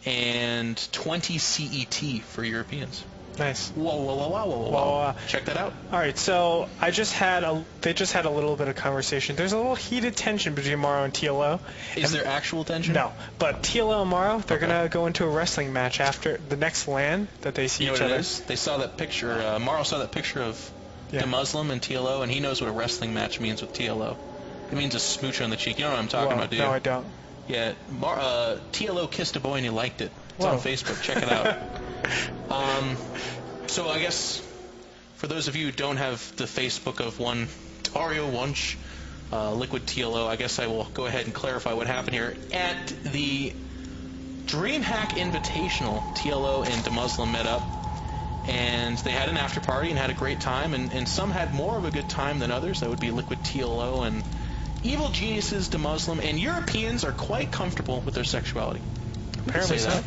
and 20 CET for Europeans. Nice. Whoa. Check that out. All right, so they just had a little bit of conversation. There's a little heated tension between MorroW and TLO. Is there actual tension? No, but TLO and MorroW, they're gonna go into a wrestling match after the next LAN that they see each other. It is? They saw that picture. MorroW saw that picture of the Muslim and TLO, and he knows what a wrestling match means with TLO. It means a smooch on the cheek. You know what I'm talking about, do you? No, I don't. Yeah, TLO kissed a boy and he liked it. It's on Facebook. Check it out. So I guess for those of you who don't have the Facebook of one Dario Wunsch, Liquid TLO, I guess I will go ahead and clarify what happened here. At the DreamHack Invitational, TLO and DeMuslim met up, and they had an after party and had a great time, and some had more of a good time than others. That would be Liquid TLO and Evil Geniuses, DeMuslim, and Europeans are quite comfortable with their sexuality. Apparently so.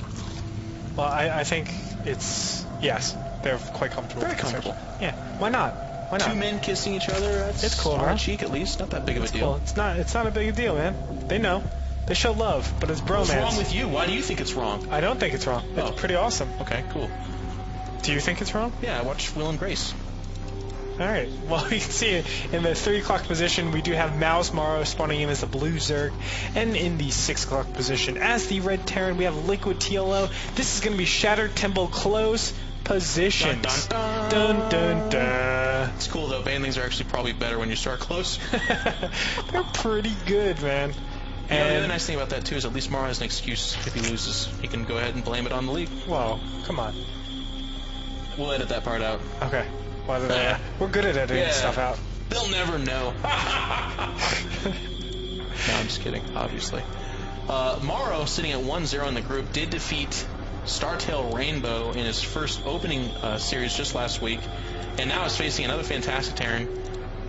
Well, I think it's, yes, they're quite comfortable. Very comfortable. Yeah, why not? Why not? Two men kissing each other, it's cool, on huh? the cheek at least, not that big of a deal. Cool. It's not a big deal, man. They know. They show love, but it's bromance. What's wrong with you? Why do you think it's wrong? I don't think it's wrong. It's pretty awesome. Okay, cool. Do you think it's wrong? Yeah, I watched Will and Grace. Alright, well, you can see in the 3 o'clock position, we do have Mouse MorroW spawning in as the blue Zerg, and in the 6 o'clock position, as the red Terran, we have Liquid TLO. This is going to be Shattered Temple close positions. Dun, dun, dun. Dun, dun, dun. It's cool, though. Bandings are actually probably better when you start close. They're pretty good, man. You know, the other nice thing about that, too, is at least MorroW has an excuse if he loses. He can go ahead and blame it on the league. Whoa, come on. We'll edit that part out. Okay. We're good at editing stuff out. They'll never know. No, I'm just kidding, obviously. MorroW, sitting at 1-0 in the group, did defeat Startail Rainbow in his first opening series just last week, and now is facing another fantastic Terran,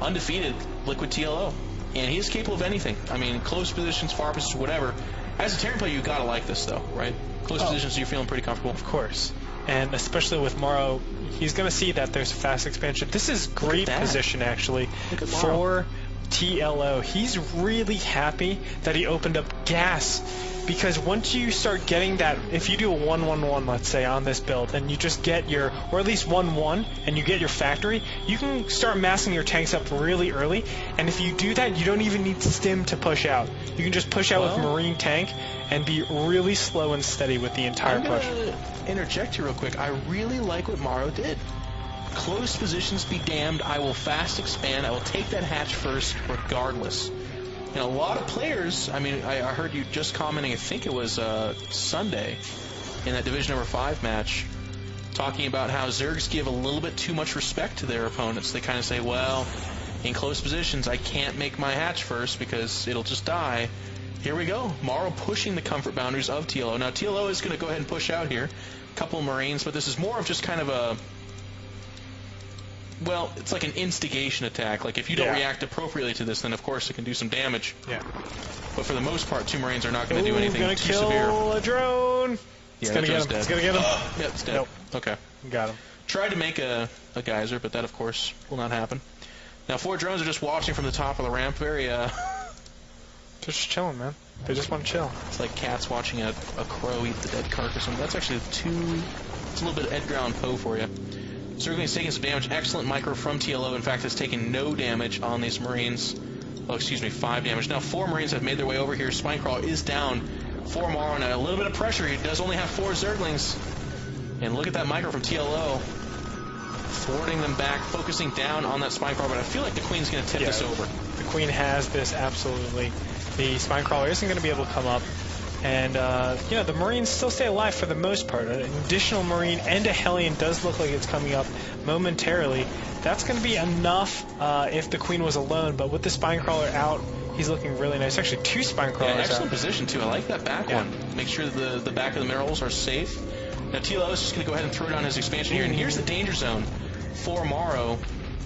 undefeated Liquid TLO. And he's capable of anything. I mean, close positions, far positions, whatever. As a Terran player, you gotta like this, though, right? Close positions, you're feeling pretty comfortable. Of course. And especially with MorroW, he's going to see that there's a fast expansion. This is great position, actually, for TLO. He's really happy that he opened up gas, because once you start getting that, if you do a 1-1-1, let's say, on this build, and you just get your, or at least 1-1, and you get your factory, you can start massing your tanks up really early, and if you do that, you don't even need Stim to push out. You can just push out with Marine Tank and be really slow and steady with the entire push. I'm going to interject here real quick. I really like what MorroW did. Close positions be damned, I will fast expand, I will take that hatch first regardless. And a lot of players, I mean, I heard you just commenting, I think it was Sunday, in that Division number 5 match, talking about how Zergs give a little bit too much respect to their opponents. They kind of say, well, in close positions, I can't make my hatch first because it'll just die. Here we go. MorroW pushing the comfort boundaries of TLO. Now, TLO is going to go ahead and push out here. A couple of Marines, but this is more of just kind of a... Well, it's like an instigation attack. Like, if you don't react appropriately to this, then of course it can do some damage. Yeah. But for the most part, 2 Marines are not going to do anything too severe. Kill a drone! Yeah, it's going to get him. It's going to get him. Yep, it's dead. Nope. Okay. Got him. Tried to make a geyser, but that, of course, will not happen. Now, 4 drones are just watching from the top of the ramp. Very, They're just chilling, man. They just want to chill. It's like cats watching a crow eat the dead carcass. That's actually it's a little bit of Edgar Allan Poe for you. Zergling is taking some damage. Excellent micro from TLO. In fact, has taken no damage on these Marines. Oh, excuse me, 5 damage. Now 4 Marines have made their way over here. Spinecrawler is down. 4 MorroW now. A little bit of pressure. He does only have 4 Zerglings. And look at that micro from TLO. Thwarting them back, focusing down on that Spinecrawler. But I feel like the Queen's going to tip this over. The Queen has this, absolutely. The Spinecrawler isn't going to be able to come up. And, you know, the Marines still stay alive for the most part. An additional Marine and a Hellion does look like it's coming up momentarily. That's going to be enough if the Queen was alone, but with the Spinecrawler out, he's looking really nice. Actually, 2 Spinecrawlers out. Excellent position, too. I like that back one. Make sure that the back of the minerals are safe. Now, TLO is just going to go ahead and throw down his expansion here, and here's the danger zone for MorroW.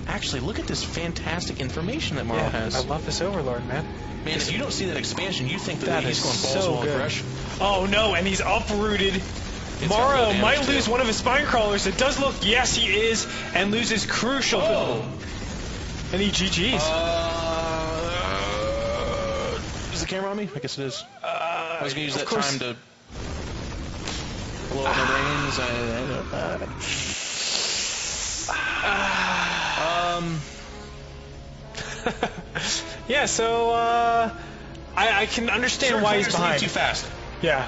Actually, look at this fantastic information that MorroW has. I love this Overlord, man. Man, if you don't see that expansion, you think that he's going balls well fresh. Oh no, and he's uprooted. MorroW might lose one of his Spinecrawlers. It does look, yes, he is, and loses crucial. And he GG's. Is the camera on me? I guess it is. I was going to use that time to because yeah, so I can understand why he's behind. Too fast. Yeah,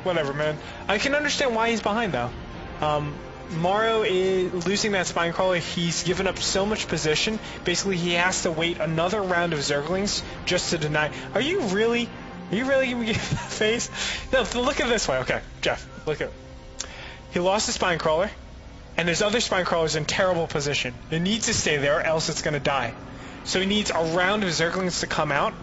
whatever, man. I can understand why he's behind, though. MorroW is losing that spine crawler. He's given up so much position. Basically, he has to wait another round of Zerglings just to deny. Are you really giving me that face? No, look at it this way. Okay, Jeff, look at it. He lost the spine crawler, and there's other spine crawlers in terrible position. It needs to stay there, or else it's going to die. So he needs a round of Zerglings to come out,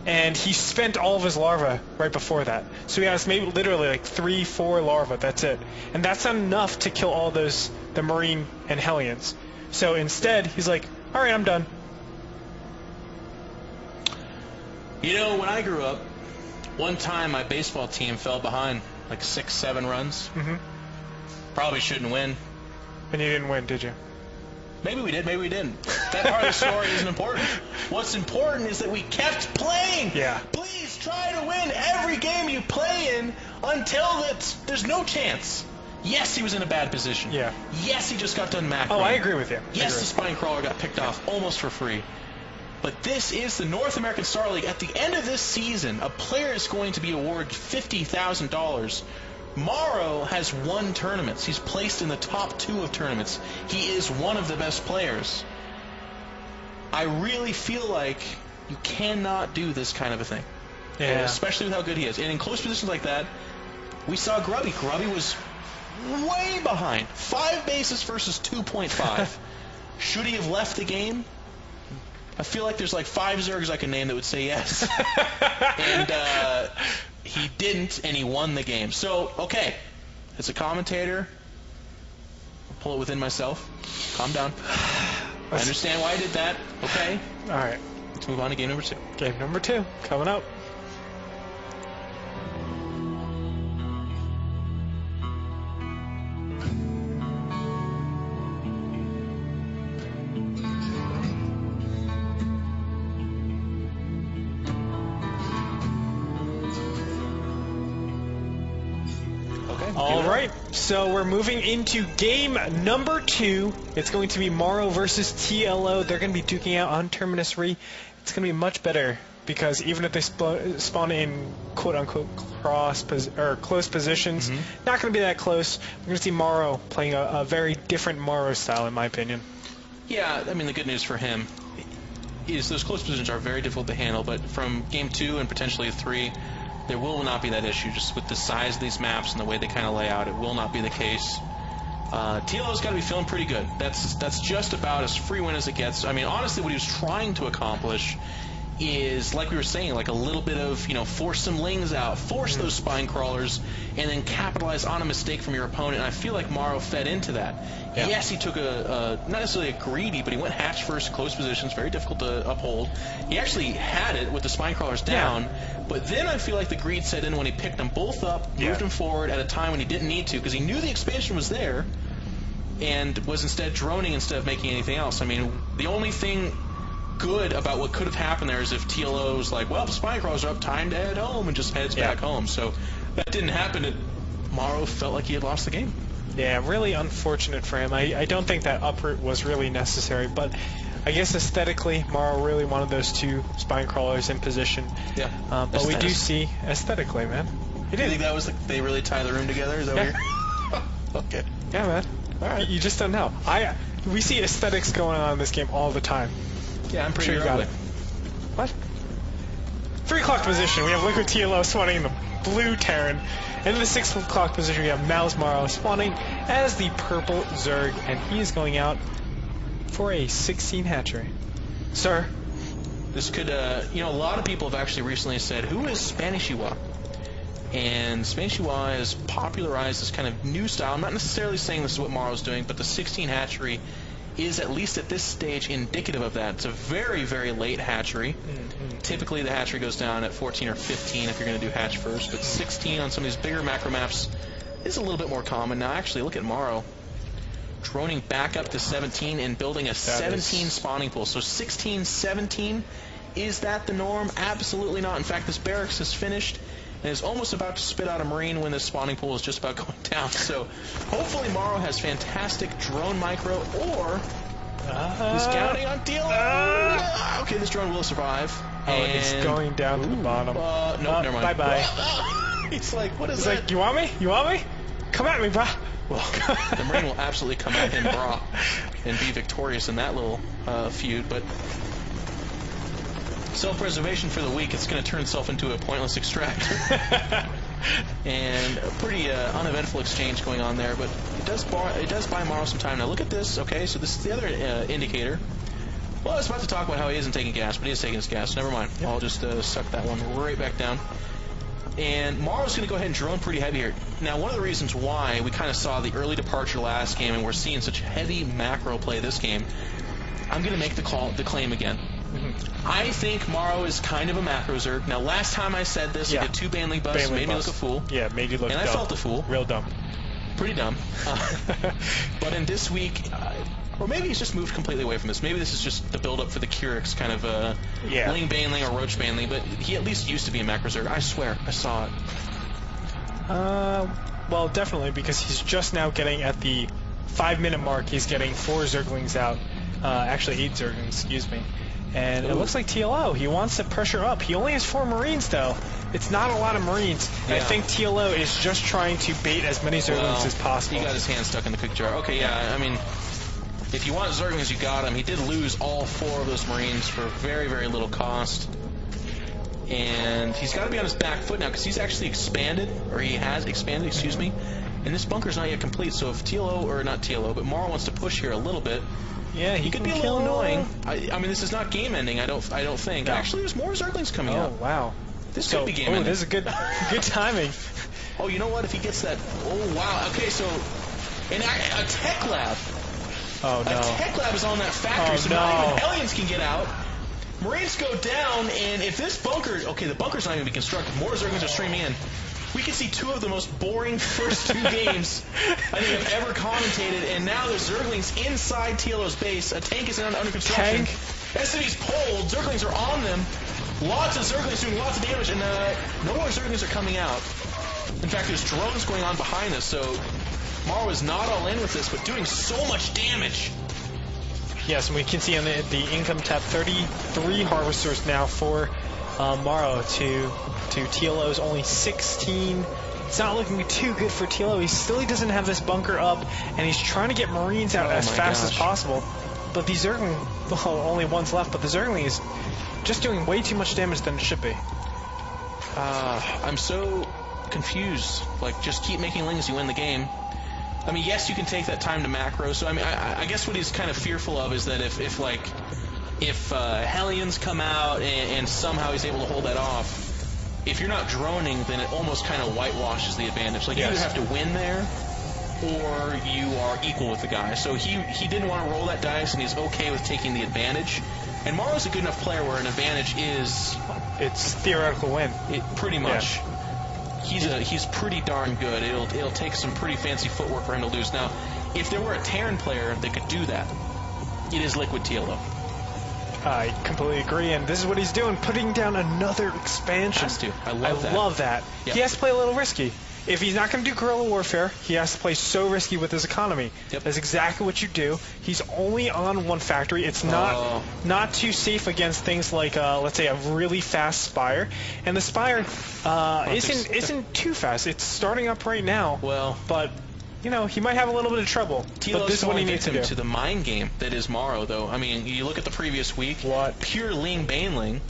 and he spent all of his larvae right before that. So he has maybe literally like 3-4 larvae, that's it. And that's not enough to kill all those, the Marine and Hellions. So instead, he's like, alright, I'm done. You know, when I grew up, one time my baseball team fell behind like 6-7 runs. Mm-hmm. Probably shouldn't win. And you didn't win, did you? Maybe we did, maybe we didn't. That part of the story isn't important. What's important is that we kept playing. Yeah. Please try to win every game you play in until there's no chance. Yes, he was in a bad position. Yeah. Yes, he just got done macroing. Oh, I agree with you. Yes, the spine crawler got picked off almost for free. But this is the North American Star League. At the end of this season, a player is going to be awarded $50,000. MorroW has won tournaments. He's placed in the top 2 of tournaments. He is one of the best players. I really feel like you cannot do this kind of a thing. Yeah. Especially with how good he is. And in close positions like that, we saw Grubby. Grubby was way behind. 5 bases versus 2.5. Should he have left the game? I feel like there's like 5 Zergs I can name that would say yes. And he didn't, and he won the game. So, okay, as a commentator, I'll pull it within myself. Calm down. I understand why I did that. Okay. All right. Let's move on to game number 2. Game number 2 coming up. All right, so we're moving into game number 2. It's going to be MorroW versus TLO. They're going to be duking out on Terminus Re. It's going to be much better because even if they spawn in quote-unquote close positions, not going to be that close. We're going to see MorroW playing a very different MorroW style, in my opinion. Yeah, I mean, the good news for him is those close positions are very difficult to handle, but from game 2 and potentially 3, there will not be that issue. Just with the size of these maps and the way they kind of lay out, it will not be the case. TLO's got to be feeling pretty good. That's just about as free win as it gets. I mean, honestly, what he was trying to accomplish is, like we were saying, like a little bit of, force some lings out, force those spine crawlers, and then capitalize on a mistake from your opponent. And I feel like MorroW fed into that. Yeah. Yes, he took not necessarily a greedy, but he went hatch first, close positions, very difficult to uphold. He actually had it with the spine crawlers down, but then I feel like the greed set in when he picked them both up, moved them forward at a time when he didn't need to, because he knew the expansion was there, and was instead droning instead of making anything else. I mean, the only thing good about what could have happened there is if TLO was like, well, the spine crawlers are up, time to head home, and just heads back home. So that didn't happen, and MorroW felt like he had lost the game. Yeah, really unfortunate for him. I don't think that uproot was really necessary, but I guess aesthetically, MorroW really wanted those 2 spine crawlers in position. Yeah. But we do see aesthetically, man. You think that was they really tie the room together? Is that what you're... Okay. Yeah, man. All right. You just don't know. We see aesthetics going on in this game all the time. Yeah, I'm pretty sure you got it. What? 3 o'clock position. We have Liquid TLO spawning in the blue Terran. And in the 6 o'clock position, we have Mouse MorroW spawning as the purple Zerg, and he is going out for a 16 hatchery. Sir? This could, a lot of people have actually recently said, who is Spanishiwa? And Spanishiwa has popularized this kind of new style. I'm not necessarily saying this is what MorroW's doing, but the 16 hatchery is, at least at this stage, indicative of that. It's a very, very late hatchery. Typically, the hatchery goes down at 14 or 15 if you're going to do hatch first, but 16 on some of these bigger macro maps is a little bit more common. Now, actually, look at MorroW droning back up to 17 and building a 17 spawning pool. So 16, 17, is that the norm? Absolutely not. In fact, this barracks is finished, and is almost about to spit out a Marine when the spawning pool is just about going down. So hopefully MorroW has fantastic drone micro, or he's counting on TLO. Okay, this drone will survive. Oh, and he's going down to the bottom. No, never mind. Bye-bye. He's like, what is he's that? He's like, you want me? You want me? Come at me, brah. Well, the Marine will absolutely come at him, brah, and be victorious in that little feud, but self-preservation for the weak, it's going to turn itself into a pointless extractor. And a pretty uneventful exchange going on there, but it does buy MorroW some time. Now look at this, okay, so this is the other indicator. Well, I was about to talk about how he isn't taking gas, but he is taking his gas. Never mind. Yep. I'll just suck that one right back down. And MorroW's going to go ahead and drone pretty heavy here. Now, one of the reasons why we kind of saw the early departure last game and we're seeing such heavy macro play this game, I'm going to make the claim again. I think MorroW is kind of a macro Zerg. Now, last time I said this, he did 2 Banling busts, made me look a fool. Yeah, made you look dumb. And I felt a fool. Real dumb. Pretty dumb. But in this week, or maybe he's just moved completely away from this. Maybe this is just the build-up for the Curix kind of Ling Banling or Roach Banling, but he at least used to be a macro Zerg. I swear, I saw it. Well, definitely, because he's just now getting at the 5-minute mark, he's getting 4 Zerglings out. Actually, 8 Zerglings, excuse me. And it looks like TLO, he wants to pressure up. He only has 4 Marines, though. It's not a lot of Marines. And I think TLO is just trying to bait as many Zerglings as possible. He got his hand stuck in the quick jar. Okay, yeah, I mean, if you want Zerglings, you got him. He did lose all 4 of those Marines for very, very little cost. And he's got to be on his back foot now, because he's actually expanded, or he has expanded, excuse me. And this bunker's not yet complete, so if TLO, or not TLO, but MorroW wants to push here a little bit, yeah, he could be a little annoying. I mean, this is not game ending. I don't think. No. Actually, there's more Zerglings coming out. Oh wow, this could be game ending. This is good timing. Oh, you know what? If he gets that, oh wow. Okay, so a tech lab. Oh no. A tech lab is on that factory, so not even Hellions can get out. Marines go down, and if this bunker, okay, the bunker's not even be constructed. More Zerglings are streaming in. We can see 2 of the most boring first 2 games I think I've ever commentated, and now there's Zerglings inside TLO's base. A tank is under construction. SCV's pulled. Zerglings are on them. Lots of Zerglings doing lots of damage, and no more Zerglings are coming out. In fact, there's drones going on behind us, so MorroW is not all in with this, but doing so much damage. Yes, and we can see on the income tab 33 harvesters now for MorroW to TLO's only 16. It's not looking too good for TLO. He doesn't have this bunker up, and he's trying to get Marines out as fast as possible. But the Zergling, well, only one's left, but the Zergling is just doing way too much damage than it should be. I'm so confused. Like, just keep making Lings, you win the game. I mean, yes, you can take that time to macro. So, I mean, I guess what he's kind of fearful of is that if Hellions come out and somehow he's able to hold that off, if you're not droning, then it almost kind of whitewashes the advantage. Like, you either have to win there, or you are equal with the guy. So he didn't want to roll that dice, and he's okay with taking the advantage. And MorroW's a good enough player where an advantage is... It's theoretical win. Pretty much. Yeah. He's pretty darn good. It'll take some pretty fancy footwork for him to lose. Now, if there were a Terran player that could do that, it is Liquid TLO. I completely agree, and this is what he's doing, putting down another expansion. Has to. I love that. Yep. He has to play a little risky. If he's not going to do guerrilla warfare, he has to play so risky with his economy. Yep. That's exactly what you do. He's only on 1 factory. It's not too safe against things like, let's say, a really fast Spire. And the Spire isn't too fast. It's starting up right now. Well, but you know, he might have a little bit of trouble. But this is what he needs to do. To the mind game that is MorroW, though. I mean, you look at the previous week. What? Pure Ling Banling.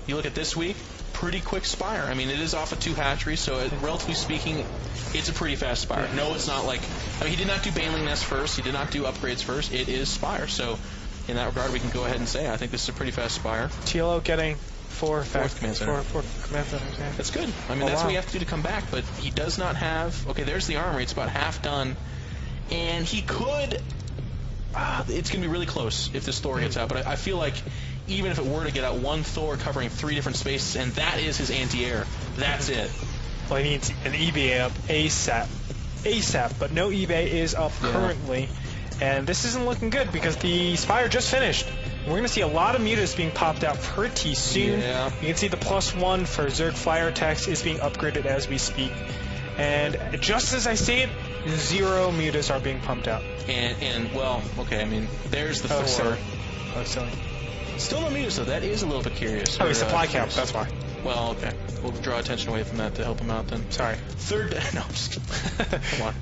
You look at this week. Pretty quick Spire. I mean, it is off of 2 hatcheries, so relatively speaking, it's a pretty fast Spire. No, it's not like... I mean, he did not do Banling Nest first. He did not do upgrades first. It is Spire. So, in that regard, we can go ahead and say I think this is a pretty fast Spire. TLO getting 4 command center. 4 command centers, yeah. That's good. I mean, that's what you have to do to come back, but he does not have... Okay, there's the armory. It's about half done. And he could... it's going to be really close if this Thor gets out, but I feel like even if it were to get out, 1 Thor covering 3 different spaces, and that is his anti-air. That's it. Well, he needs an eBay up ASAP. ASAP, but no eBay is up currently. And this isn't looking good because the Spire just finished. We're going to see a lot of mutas being popped out pretty soon. Yeah. You can see the +1 for Zerg Fire attacks is being upgraded as we speak. And just as I say it, 0 mutas are being pumped out. And well, okay, I mean, there's the Thor. Silly. Oh, silly. Still no mutas, though. That is a little bit curious. Oh, he's supply cap, that's why. Well, okay. We'll draw attention away from that to help him out then. Sorry. Third, no, I'm just kidding. Come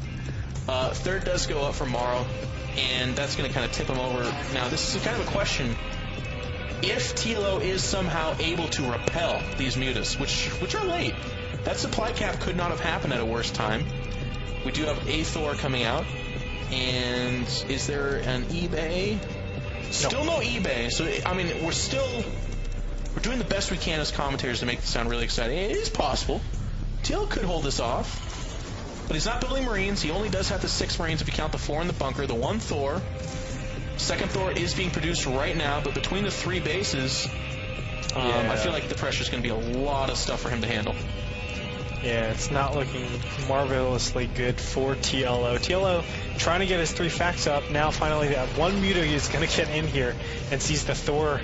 on. Third does go up for MorroW, and that's going to kind of tip him over. Now, this is kind of a question. If TLO is somehow able to repel these mutas, which are late, that supply cap could not have happened at a worse time. We do have a Thor coming out, and is there an eBay? Still no eBay, so I mean, we're doing the best we can as commentators to make this sound really exciting. It is possible. TLO could hold this off. But he's not building Marines. He only does have the 6 Marines if you count the 4 in the bunker. The 1 Thor. Second Thor is being produced right now, but between the 3 bases, I feel like the pressure's going to be a lot of stuff for him to handle. Yeah, it's not looking marvelously good for TLO. TLO trying to get his 3 facts up. Now finally that 1 muta is going to get in here and sees the Thor,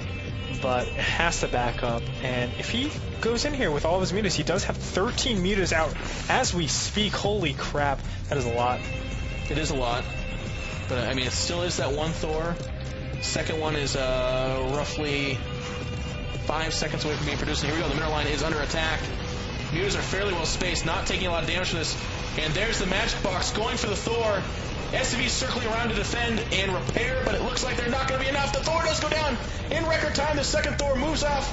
but it has to back up. And if he goes in here with all of his mutas, he does have 13 mutas out as we speak. Holy crap, that is a lot. It is a lot, but I mean, it still is that 1 Thor. Second one is roughly 5 seconds away from being produced. And here we go, the middle line is under attack. Mutas are fairly well spaced, not taking a lot of damage from this. And there's the magic box going for the Thor. SCV circling around to defend and repair, but it looks like they're not going to be enough. The Thor does go down in record time. The second Thor moves off,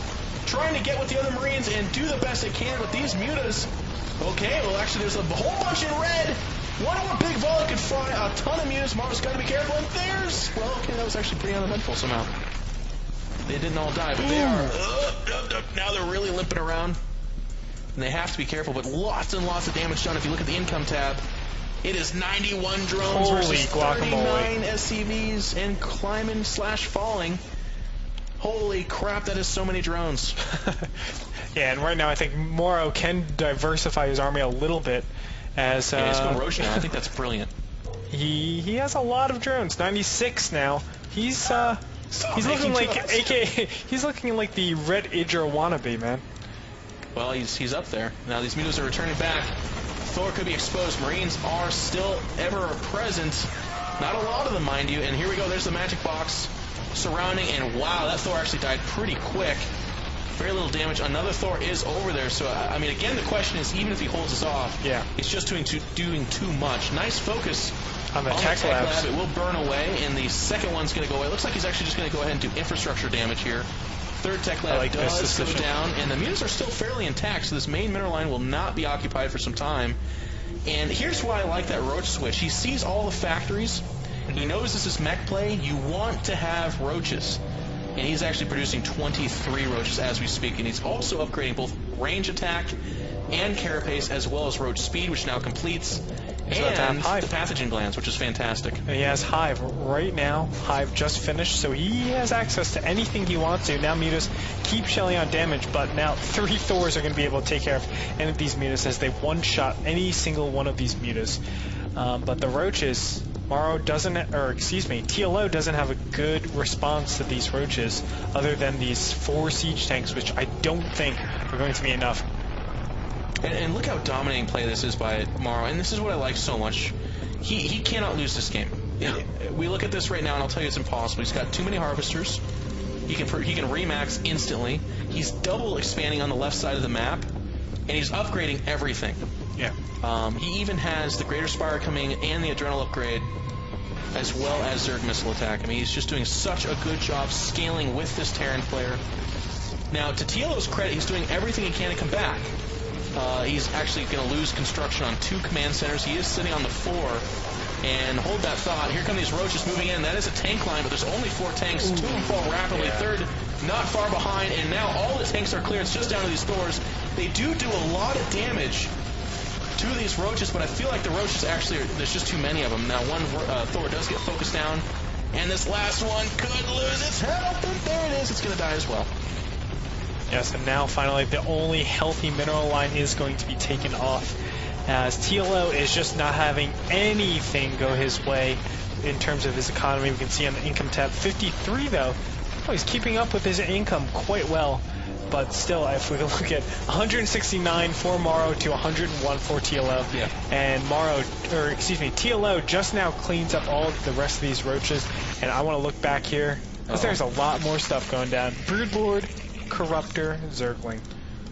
trying to get with the other Marines and do the best it can with these mutas. Okay, well actually there's a whole bunch in red. One more big volley could fry a ton of mutas. MorroW's got to be careful. And there's, well, okay, that was actually pretty uneventful somehow. They didn't all die, but they are, now they're really limping around. And they have to be careful, but lots and lots of damage done. If you look at the income tab, it is 91 drones versus 39 SCVs and climbing / falling. Holy crap, that is so many drones. Yeah, and right now I think MorroW can diversify his army a little bit as yeah, he's going Roche now. I think that's brilliant. He has a lot of drones. 96 now. He's looking like he's looking like the Red Idra wannabe, man. Well, he's up there. Now these mutas are returning back. Thor could be exposed. Marines are still ever present. Not a lot of them, mind you. And here we go. There's the magic box surrounding. And wow, that Thor actually died pretty quick. Very little damage. Another Thor is over there. So, I mean, again, the question is, even if he holds us off, yeah, it's just doing too much. Nice focus on the tech labs. It will burn away, and the second one's going to go away. It looks like he's actually just going to go ahead and do infrastructure damage here. Third tech lab does go down, and the mutas are still fairly intact, so this main mineral line will not be occupied for some time. And here's why I like that Roach switch. He sees all the factories. He knows this is mech play. You want to have roaches. And he's actually producing 23 roaches as we speak. And he's also upgrading both range attack and carapace, as well as roach speed, which now completes. And the pathogen glands, which is fantastic. And he has Hive right now. Hive just finished, so he has access to anything he wants to. Now mutas keep shelling on damage, but now 3 Thors are going to be able to take care of any of these mutas as they one-shot any single one of these mutas. But the roaches, MorroW doesn't, or excuse me, TLO doesn't have a good response to these roaches other than these 4 siege tanks, which I don't think are going to be enough. And look how dominating play this is by MorroW, and this is what I like so much. He cannot lose this game. Yeah. We look at this right now, and I'll tell you it's impossible. He's got too many harvesters. He can remax instantly. He's double expanding on the left side of the map, and he's upgrading everything. Yeah. He even has the Greater Spire coming and the Adrenal upgrade, as well as Zerg missile attack. I mean, he's just doing such a good job scaling with this Terran player. Now, to TLO's credit, he's doing everything he can to come back. He's actually going to lose construction on 2 command centers. He is sitting on the 4. And hold that thought. Here come these roaches moving in. That is a tank line, but there's only 4 tanks. 2 of them fall rapidly. Yeah. Third, not far behind. And now all the tanks are clear. It's just down to these Thors. They do a lot of damage to these roaches, but I feel like the roaches actually, there's just too many of them. Now one Thor does get focused down. And this last one could lose its health. And there it is. It's going to die as well. Yes, and now finally the only healthy mineral line is going to be taken off, as TLO is just not having anything go his way in terms of his economy. We can see on the income tab 53 though Oh, he's keeping up with his income quite well. But still, if we look at 169 for MorroW to 101 for TLO, yeah. and TLO just now cleans up all of the rest of these roaches, and I want to look back here, because there's a lot more stuff going down. Broodlord, Corruptor, Zergling.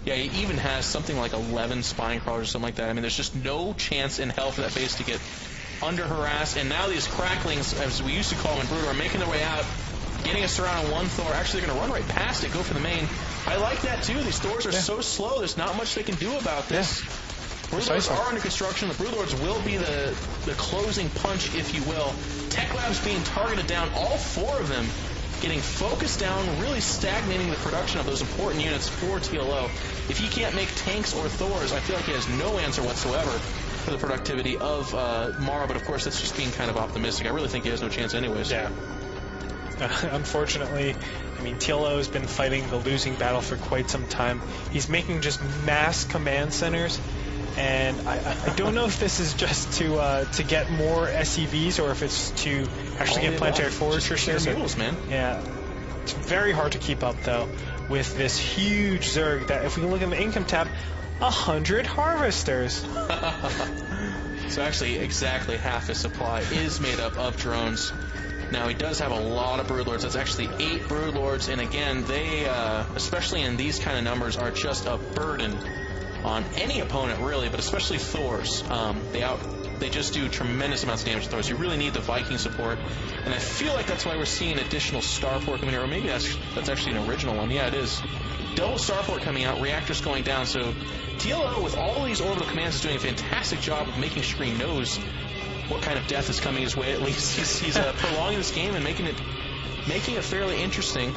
Yeah, he even has something like 11 spine crawlers or something like that. I mean, there's just no chance in hell for that base to get under harassed, and now these cracklings, as we used to call them in Brood, are making their way out, getting us around on one Thor. Actually, they're going to run right past it, go for the main. I like that, too. These Thors are so slow, there's not much they can do about this. Broodlords are under construction. The Broodlords will be the closing punch, if you will. Tech Labs being targeted down, all 4 of them getting focused down, really stagnating the production of those important units for TLO. If he can't make tanks or Thors, I feel like he has no answer whatsoever for the productivity of MorroW, but of course that's just being kind of optimistic. I really think he has no chance anyways. Yeah. Unfortunately, I mean, TLO has been fighting the losing battle for quite some time. He's making just mass command centers, and I don't know if this is just to get more SCVs or if it's to actually get planetary fortresses. Man. Yeah. It's very hard to keep up, though, with this huge Zerg that, if we can look at the income tab, 100 harvesters. So actually, exactly half his supply is made up of drones. Now, he does have a lot of Broodlords. That's actually 8 Broodlords, and again, they, especially in these kind of numbers, are just a burden on any opponent, really, but especially Thors. They just do tremendous amounts of damage to Thors. You really need the Viking support, and I feel like that's why we're seeing additional Starport coming here, or maybe that's actually an original one. Yeah, it is. Double Starport coming out, reactors going down, so TLO, with all these orbital commands, is doing a fantastic job of making sure he knows what kind of death is coming his way. At least he's prolonging this game and making it fairly interesting.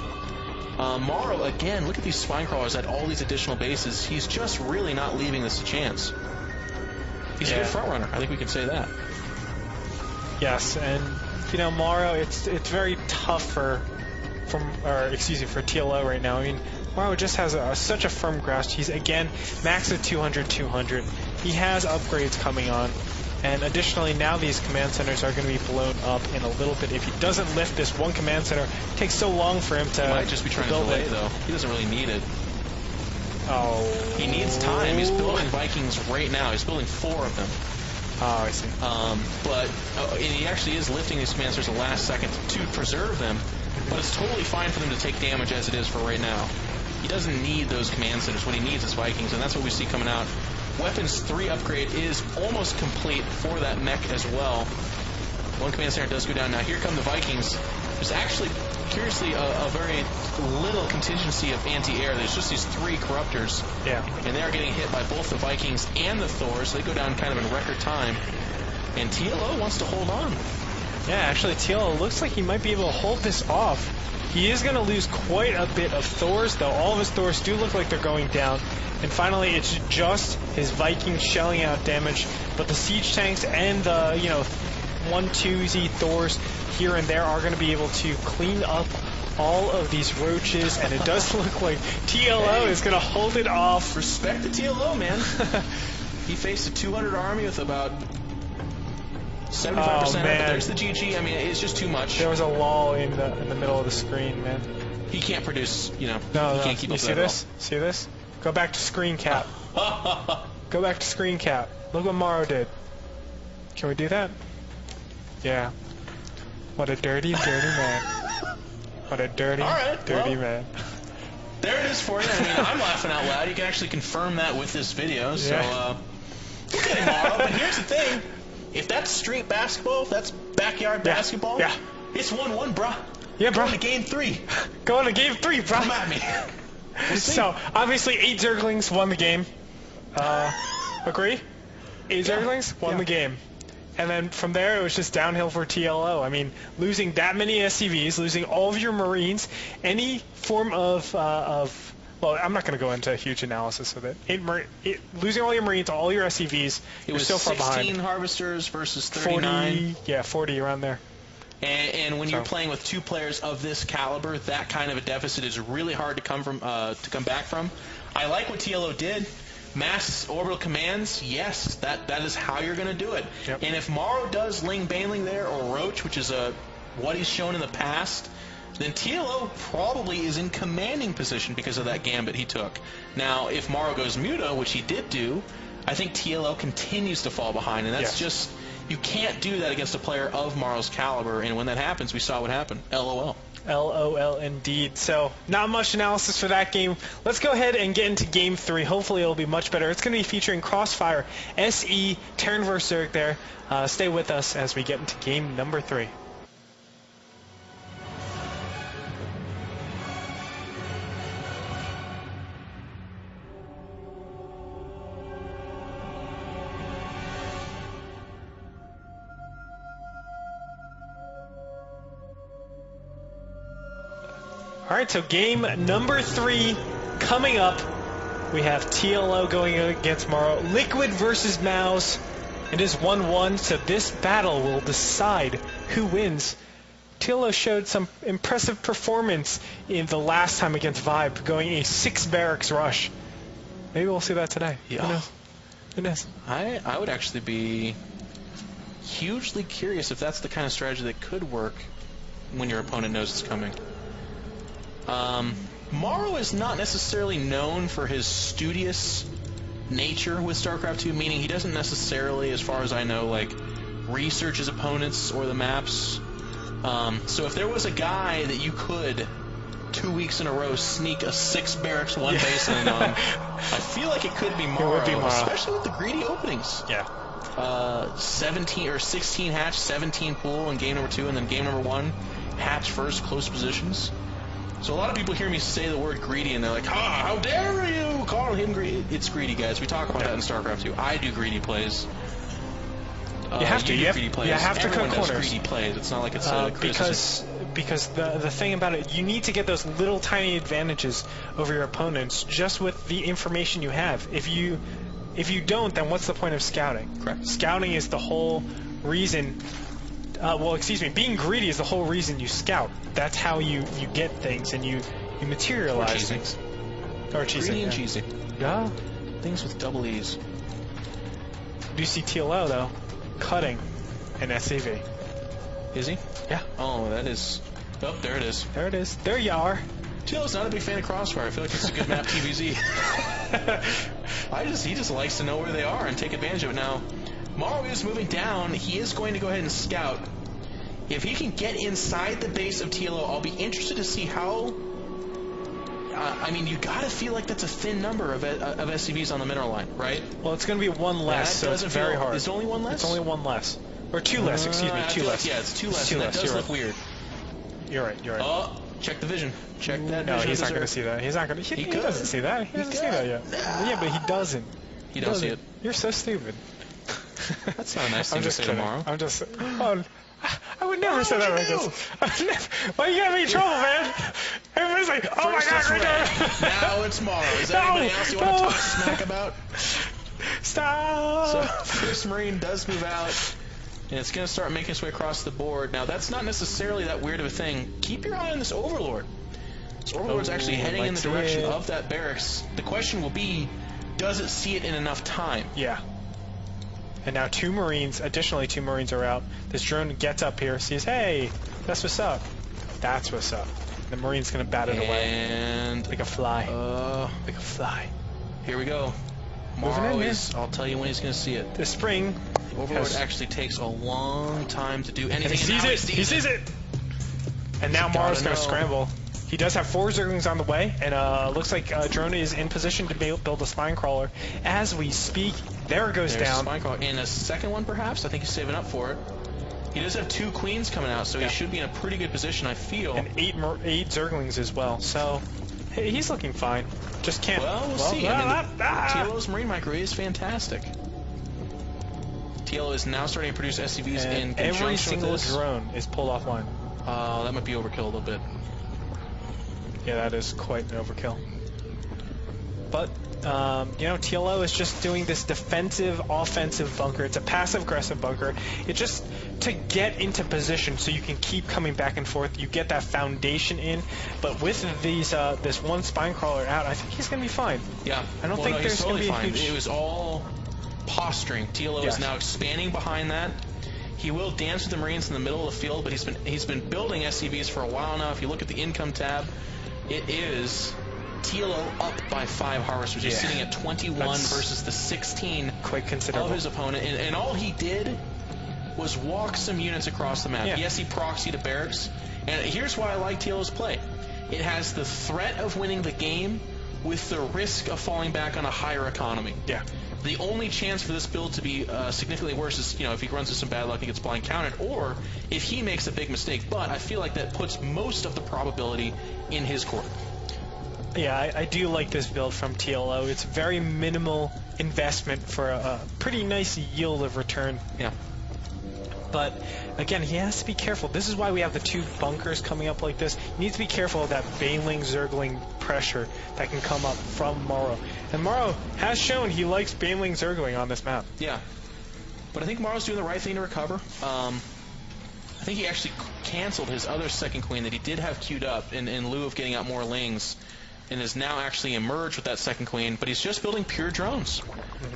MorroW, again, look at these spine crawlers at all these additional bases. He's just really not leaving this a chance. He's a good front runner. I think we can say that. Yes, and you know, MorroW, it's very tough for TLO right now. I mean, MorroW just has such a firm grasp. He's again maxed at 200. He has upgrades coming on. And additionally, now these command centers are going to be blown up in a little bit. If he doesn't lift this one command center, it takes so long for him to He might just be trying to delay, though. He doesn't really need it. Oh. He needs time. He's building Vikings right now. He's building 4 of them. Oh, I see. And he actually is lifting these command centers at the last second to preserve them. But it's totally fine for them to take damage as it is for right now. He doesn't need those command centers. What he needs is Vikings, and that's what we see coming out. Weapons 3 upgrade is almost complete for that mech as well. One command center does go down. Now here come the Vikings. There's actually, curiously, a very little contingency of anti-air. There's just these 3 Corruptors. Yeah. And they are getting hit by both the Vikings and the Thors. They go down kind of in record time. And TLO wants to hold on. Yeah, actually, TLO looks like he might be able to hold this off. He is going to lose quite a bit of Thors, though. All of his Thors do look like they're going down. And finally, it's just his Vikings shelling out damage, but the siege tanks and the, 1-2Z Thors here and there are going to be able to clean up all of these roaches, and it does look like TLO is going to hold it off. Respect the TLO, man. He faced a 200 army with about 75%. But there's the GG. I mean, it's just too much. There was a lull in the middle of the screen, man. He can't produce, he can't keep up with that. See this? Go back to screen cap. Go back to screen cap. Look what MorroW did. Can we do that? Yeah. What a dirty, dirty man. What a dirty, dirty man. There it is for you. I mean, I'm laughing out loud. You can actually confirm that with this video. So, we're getting MorroW. But here's the thing. If that's street basketball, if that's backyard basketball, it's 1-1, bruh. Yeah, bro. Going to game 3. Going to game 3, bro. Come at me. We'll so, obviously, 8 Zerglings won the game. Agree? 8 Zerglings won the game. And then from there, it was just downhill for TLO. I mean, losing that many SCVs, losing all of your Marines, any form of well, I'm not going to go into a huge analysis of it. Losing all your Marines, all your SCVs, it was so far behind. 16 harvesters versus 39. 40 around there. And when you're playing with 2 players of this caliber, that kind of a deficit is really hard to come back from. I like what TLO did. Mass orbital commands, yes, that is how you're going to do it. Yep. And if MorroW does Ling Baneling there, or Roach, which is what he's shown in the past, then TLO probably is in commanding position because of that gambit he took. Now, if MorroW goes Muta, which he did do, I think TLO continues to fall behind, and that's just, you can't do that against a player of MorroW's caliber, and when that happens, we saw what happened. LOL. LOL indeed. So, not much analysis for that game. Let's go ahead and get into Game 3. Hopefully it'll be much better. It's going to be featuring Crossfire, SE, Terran vs. Zerg there. Stay with us as we get into game number 3. Alright, so game number 3 coming up. We have TLO going against MorroW. Liquid versus Mouse. It is 1-1, so this battle will decide who wins. TLO showed some impressive performance in the last time against Vibe, going a 6 barracks rush. Maybe we'll see that today. Yeah. Who knows? Who knows? I would actually be hugely curious if that's the kind of strategy that could work when your opponent knows it's coming. MorroW is not necessarily known for his studious nature with StarCraft 2, meaning he doesn't necessarily, as far as I know, like, research his opponents or the maps. So if there was a guy that you could 2 weeks in a row sneak a 6 barracks, 1 base on, I feel like it could be MorroW, It would be MorroW. especially with the greedy openings. Yeah. 17 or 16 hatch, 17 pool in game number 2, and then game number 1, hatch first, close positions. So a lot of people hear me say the word greedy, and they're like, how dare you call him greedy? It's greedy, guys. We talk about that in StarCraft 2. I do greedy plays. You have to. You have to cut Everyone does corners. greedy plays. It's not like it's a criticism. Because the thing about it, you need to get those little tiny advantages over your opponents just with the information you have. If you don't, then what's the point of scouting? Correct. Scouting is the whole reason. Being greedy is the whole reason you scout. That's how you get things and you materialize things. Or cheesy. Greedy and cheesy. Yeah. Things with double E's. Do you see TLO though? Cutting an SCV. Is he? Yeah. Oh, that is... Oh, there it is. There it is. There you are. TLO's not a big fan of Crossfire. I feel like it's a good map TVZ. He just likes to know where they are and take advantage of it. Now, MorroW is moving down. He is going to go ahead and scout. If he can get inside the base of TLO, I'll be interested to see how... I mean, you gotta feel like that's a thin number of SCVs on the mineral line, right? Well, it's going to be 1 less, so it's very hard. It's only 1 less? It's only 1 less. Or 2 less, excuse me, 2 less. Yeah, it's 2 less, It's 2 and less. that does You're look right. weird. You're right. Oh, check the vision. Check that No, vision. he's not going to see that. He's not going to. He doesn't see that. He doesn't see that yet. Yeah, but he doesn't. He doesn't see it. You're so stupid. That's not a nice thing to say tomorrow. I'm just... Oh, I would never say that like this. Why you got me in trouble, man? Everybody's like, oh my god, right there. Now it's MorroW. Is there anybody else you want to talk smack about? Stop! So, first Marine does move out, and it's going to start making its way across the board. Now, that's not necessarily that weird of a thing. Keep your eye on this Overlord. This Overlord's actually heading in the direction of that barracks. The question will be, does it see it in enough time? Yeah. And now 2 Marines, additionally 2 Marines are out. This drone gets up here, sees, hey, that's what's up. That's what's up. The Marine's going to bat it away. And... like a fly. Like a fly. Here we go. MorroW is, I'll tell you when he's going to see it. The spring. Overlord actually takes a long time to do anything. And he sees it! He sees it! And now MorroW's going to scramble. He does have 4 Zerglings on the way, and looks like Drone is in position to build a spine crawler as we speak. There it goes down. Spine crawler. And a second one, perhaps? I think he's saving up for it. He does have 2 Queens coming out, so he should be in a pretty good position, I feel. And 8 Zerglings as well, so hey, he's looking fine. Just can't... Well, we'll see. I mean, TLO's Marine Micro is fantastic. TLO is now starting to produce SCVs in conjunction every single with this. drone is pulled offline. That might be overkill a little bit. Yeah, that is quite an overkill. But, you know, TLO is just doing this defensive-offensive bunker. It's a passive-aggressive bunker. It's just to get into position so you can keep coming back and forth. You get that foundation in. But with these, this one spine crawler out, I think he's going to be fine. Yeah. I don't think there's going to be a huge... It was all posturing. TLO is now expanding behind that. He will dance with the Marines in the middle of the field, but he's been building SCVs for a while now. If you look at the income tab, it is TLO up by 5 harvesters. He's sitting at 21 versus the 16 quite considerable of his opponent. And all he did was walk some units across the map. Yes, he proxied to barracks. And here's why I like TLO's play. It has the threat of winning the game with the risk of falling back on a higher economy. Yeah. The only chance for this build to be significantly worse is, if he runs into some bad luck and gets blind countered, or if he makes a big mistake. But I feel like that puts most of the probability in his court. Yeah, I do like this build from TLO. It's very minimal investment for a pretty nice yield of return. Yeah. But again, he has to be careful. This is why we have the 2 bunkers coming up like this. He needs to be careful of that Baneling, Zergling pressure that can come up from MorroW. And MorroW has shown he likes Baneling, Zergling on this map. Yeah. But I think MorroW's doing the right thing to recover. I think he actually canceled his other second queen that he did have queued up in lieu of getting out more lings, and is now actually emerged with that second queen, but he's just building pure drones.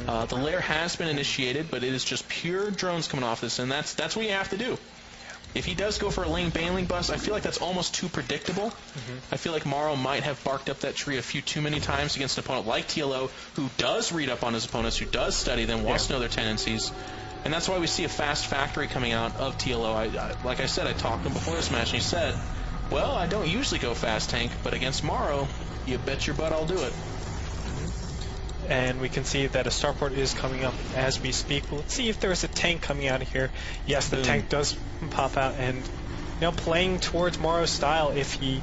The lair has been initiated, but it is just pure drones coming off this, and that's what you have to do. If he does go for a Ling Baneling bust, I feel like that's almost too predictable. I feel like MorroW might have barked up that tree a few too many times against an opponent like TLO, who does read up on his opponents, who does study them, wants to know their tendencies. And that's why we see a fast factory coming out of TLO. Like I said, I talked to him before this match, and he said, well, I don't usually go fast tank, but against MorroW, you bet your butt I'll do it. And we can see that a starport is coming up as we speak. Let's see if there's a tank coming out of here. Yes, the tank does pop out, and playing towards MorroW's style if he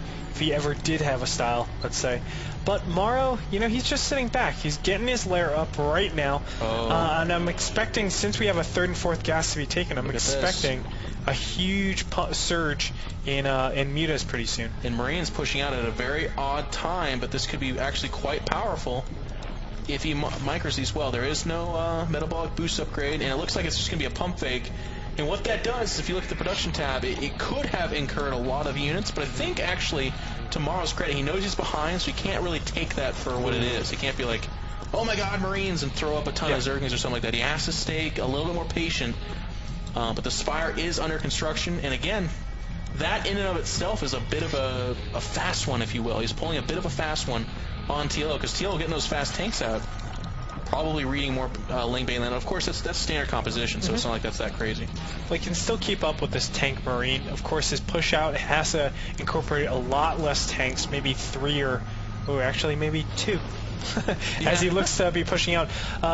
ever did have a style, let's say. But MorroW, he's just sitting back. He's getting his lair up right now. And I'm expecting, since we have a 3rd and 4th gas to be taken, I'm expecting a huge surge in mutas pretty soon. And Marines pushing out at a very odd time, but this could be actually quite powerful if he micros these well. There is no metabolic boost upgrade, and it looks like it's just going to be a pump fake. And what that does, if you look at the production tab, it could have incurred a lot of units, but I think actually, to MorroW's credit, he knows he's behind, so he can't really take that for what it is. He can't be like, oh my god, Marines, and throw up a ton of Zerglings or something like that. He has to stay a little bit more patient. But the Spire is under construction, and again, that in and of itself is a bit of a fast one, if you will. He's pulling a bit of a fast one on TLO, because TLO getting those fast tanks out, probably reading more Ling Baneland. Of course, that's standard composition, so it's not like that's that crazy. Well, he can still keep up with this tank Marine. Of course, his push out has to incorporate a lot less tanks, maybe 3 or actually maybe 2, as he looks to be pushing out.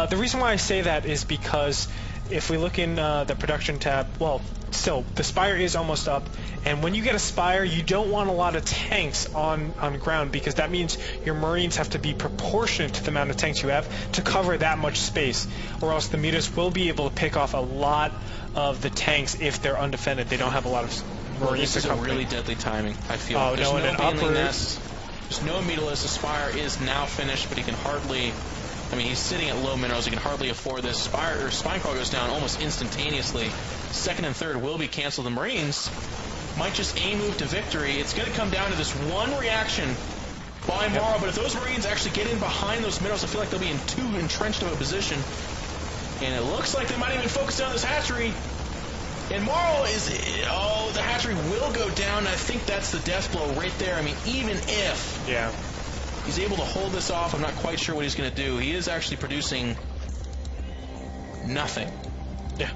The reason why I say that is because if we look in the production tab, well, still, the Spire is almost up, and when you get a Spire, you don't want a lot of tanks on ground, because that means your Marines have to be proportionate to the amount of tanks you have to cover that much space, or else the mutas will be able to pick off a lot of the tanks if they're undefended. They don't have a lot of Marines to cover. This is a really deadly timing, I feel. Oh, There's no, no and an Baneling upper nest. There's no Mutalist. The Spire is now finished, but he can hardly... I mean, he's sitting at low minerals. He can hardly afford this. Spinecrawl goes down almost instantaneously. 2nd and 3rd will be canceled. The Marines might just move to victory. It's going to come down to this one reaction by MorroW, but if those Marines actually get in behind those minerals, I feel like they'll be in too entrenched of a position. And it looks like they might even focus down this hatchery. And MorroW is... Oh, the hatchery will go down. I think that's the death blow right there. I mean, even if... Yeah. He's able to hold this off. I'm not quite sure what he's going to do. He is actually producing nothing. Yeah.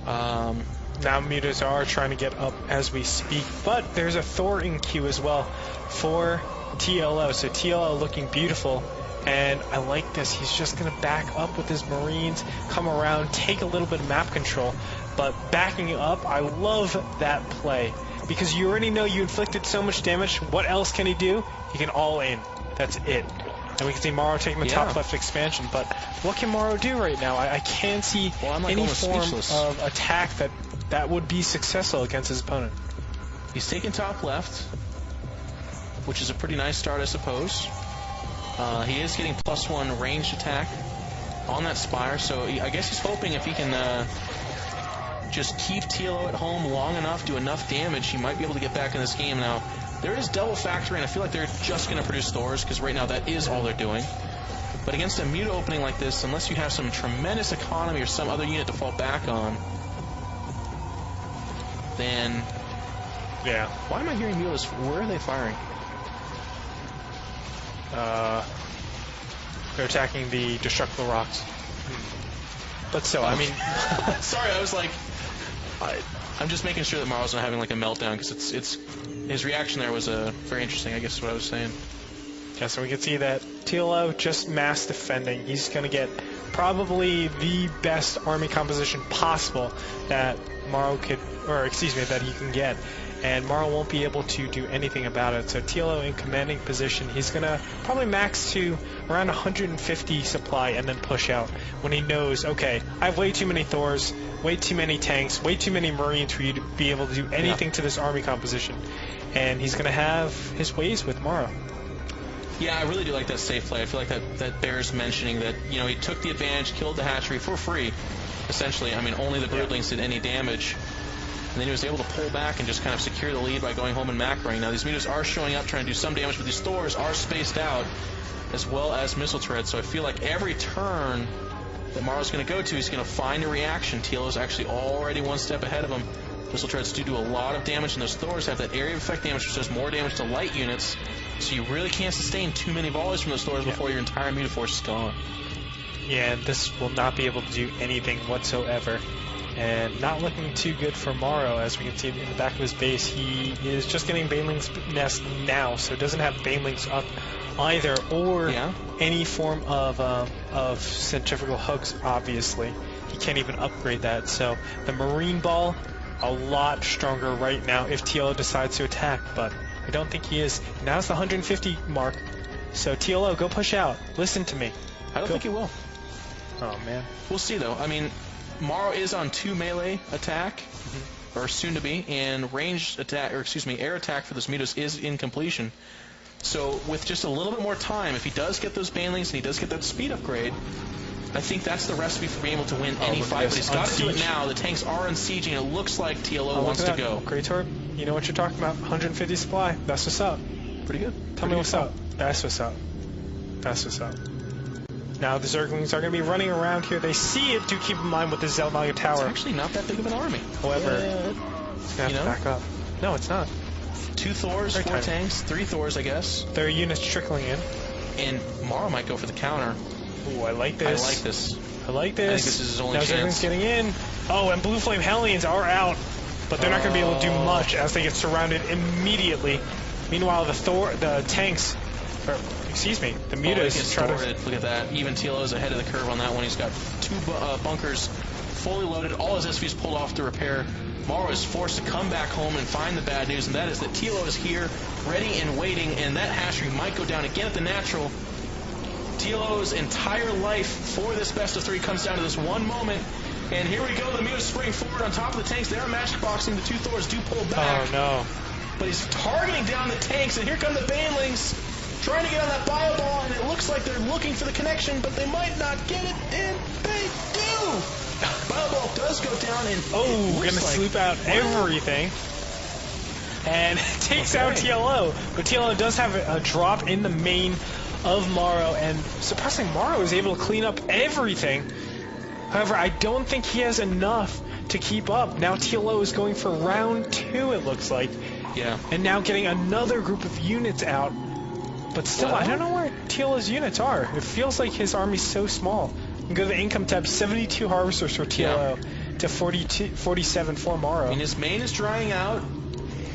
Now mutas are trying to get up as we speak, but there's a Thor in queue as well for TLO. So TLO looking beautiful, and I like this. He's just going to back up with his Marines, come around, take a little bit of map control, but backing up, I love that play, because you already know you inflicted so much damage. What else can he do? He can all in. That's it. And we can see MorroW taking the top left expansion, but what can MorroW do right now? I can't see any form of attack that would be successful against his opponent. He's taking top left, which is a pretty nice start, I suppose. He is getting +1 ranged attack on that Spire, so I guess he's hoping if he can just keep TLO at home long enough, do enough damage, he might be able to get back in this game. Now, there is double factory, and I feel like they're just going to produce Thors, because right now that is all they're doing. But against a Muta opening like this, unless you have some tremendous economy or some other unit to fall back on, then... Yeah. Why am I hearing mules? Where are they firing? They're attacking the destructible rocks. But still, I mean... Sorry, I was like... I'm just making sure that MorroW's not having like a meltdown, because it's his reaction there was very interesting, I guess is what I was saying. Yeah, so we can see that TLO just mass defending. He's going to get probably the best army composition possible that MorroW could, or excuse me, that he can get. And MorroW won't be able to do anything about it. So TLO in commanding position, he's going to probably max to around 150 supply and then push out when he knows, okay, I have way too many Thors, way too many tanks, way too many Marines for you to be able to do anything to this army composition. And he's going to have his ways with MorroW. Yeah, I really do like that safe play. I feel like that bears mentioning that, you know, he took the advantage, killed the hatchery for free, essentially. I mean, only the broodlings did any damage. And then he was able to pull back and just kind of secure the lead by going home and macroing. Now, these Mutas are showing up, trying to do some damage, but these Thors are spaced out, as well as missile turrets. So I feel like every turn that MorroW's going to go to, he's going to find a reaction. TLO's actually already one step ahead of him. Missile turrets do a lot of damage, and those Thors have that area of effect damage, which does more damage to light units. So you really can't sustain too many volleys from those Thors before your entire Muta force is gone. Yeah, and this will not be able to do anything whatsoever. And not looking too good for MorroW, as we can see in the back of his base. He is just getting Baneling's nest now, so doesn't have Banelings up either, or any form of centrifugal hooks, obviously. He can't even upgrade that, so the Marine Ball, a lot stronger right now if TLO decides to attack, but I don't think he is. Now's the 150 mark, so TLO, go push out. Listen to me. I don't think he will. Oh, man. We'll see, though. I mean... MorroW is on 2 melee attack, or soon to be, and ranged attack, or excuse me, air attack for this Mutas is in completion. So with just a little bit more time, if he does get those Banelings and he does get that speed upgrade, I think that's the recipe for being able to win any fight. But he's got to do it now. The tanks are unsieging, and it looks like TLO wants to go. Great Torp, you know what you're talking about. 150 supply. That's what's up. Pretty good. Tell me what's up. That's what's up. That's what's up. Now the Zerglings are going to be running around here. They see it. Do keep in mind with the Zelmaga Tower. It's actually not that big of an army. However, it's going to have to back up. No, it's not. 2 Thors, 4 tanks, 3 Thors, I guess. There are units trickling in. And MorroW might go for the counter. Ooh, I like this. I like this. I like this. I think this is his only now chance. Zerglings getting in. Oh, and Blue Flame Hellions are out. But they're not going to be able to do much as they get surrounded immediately. Meanwhile, the tanks... excuse me, the Mutas try to... Look at that. Even TLO's ahead of the curve on that one. He's got 2 bunkers fully loaded. All his SVs pulled off to repair. MorroW is forced to come back home and find the bad news, and that is that TLO is here, ready and waiting, and that hatchery might go down again at the natural. TLO's entire life for this best of 3 comes down to this one moment, and here we go. The Mutas spring forward on top of the tanks. They're magic boxing. The 2 Thors do pull back. Oh, no. But he's targeting down the tanks, and here come the Banelings. Trying to get on that bio ball, and it looks like they're looking for the connection, but they might not get it, and they do! Bio ball does go down, and gonna sleep out everything. And takes out TLO. But TLO does have a drop in the main of MorroW, and surprisingly, MorroW is able to clean up everything. However, I don't think he has enough to keep up. Now TLO is going for round 2, it looks like. Yeah. And now getting another group of units out. But still, I don't know where TLO's units are. It feels like his army's so small. You can go to the income tab, 72 harvesters for TLO to 47 for MorroW. I mean, his main is drying out.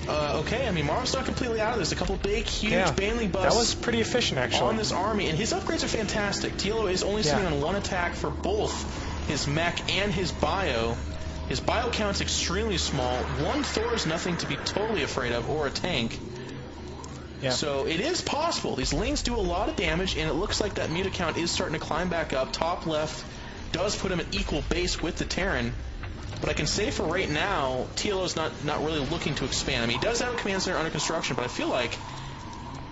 Okay, I mean, MorroW's not completely out of this. A couple big, huge Baneling buffs. That was pretty efficient, actually. On this army, and his upgrades are fantastic. TLO is only sitting on 1 attack for both his mech and his bio. His bio count's extremely small. 1 Thor is nothing to be totally afraid of, or a tank. Yeah. So it is possible. These Lings do a lot of damage, and it looks like that Muta count is starting to climb back up. Top left does put him at equal base with the Terran. But I can say for right now, TLO's not really looking to expand. I mean, he does have a command center under construction, but I feel like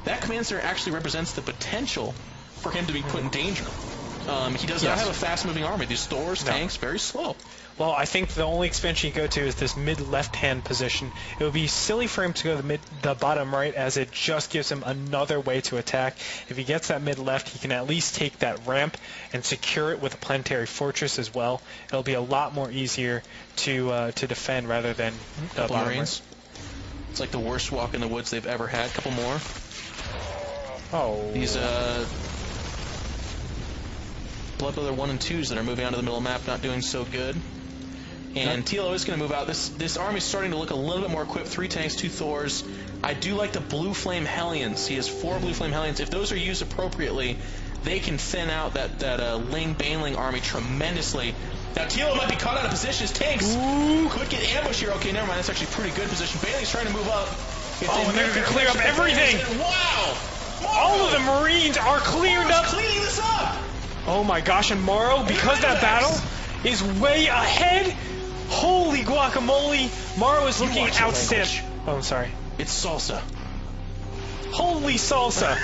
that command center actually represents the potential for him to be put in danger. He does not have a fast-moving army. These Thors, tanks, very slow. Well, I think the only expansion you go to is this mid-left-hand position. It would be silly for him to go to the bottom right, as it just gives him another way to attack. If he gets that mid-left, he can at least take that ramp and secure it with a planetary fortress as well. It'll be a lot more easier to defend rather than the bottom Marines. right. It's like the worst walk in the woods they've ever had. Couple more. Oh. These Bloodbrother 1 and 2s that are moving onto the middle of the map, not doing so good. And TLO is going to move out. This army is starting to look a little bit more equipped. 3 tanks, 2 Thors. I do like the Blue Flame Hellions. He has 4 Blue Flame Hellions. If those are used appropriately, they can thin out that Ling Baneling army tremendously. Now TLO might be caught out of position. His tanks could get ambushed here. Okay, never mind. That's actually a pretty good position. Baneling's trying to move up. And they're going to clear up everything. Wow! All of the Marines are cleared up. Cleaning this up. Oh my gosh! And MorroW, because that battle is way ahead. Holy guacamole! MorroW is looking outstanding. Oh, I'm sorry. It's salsa. Holy salsa!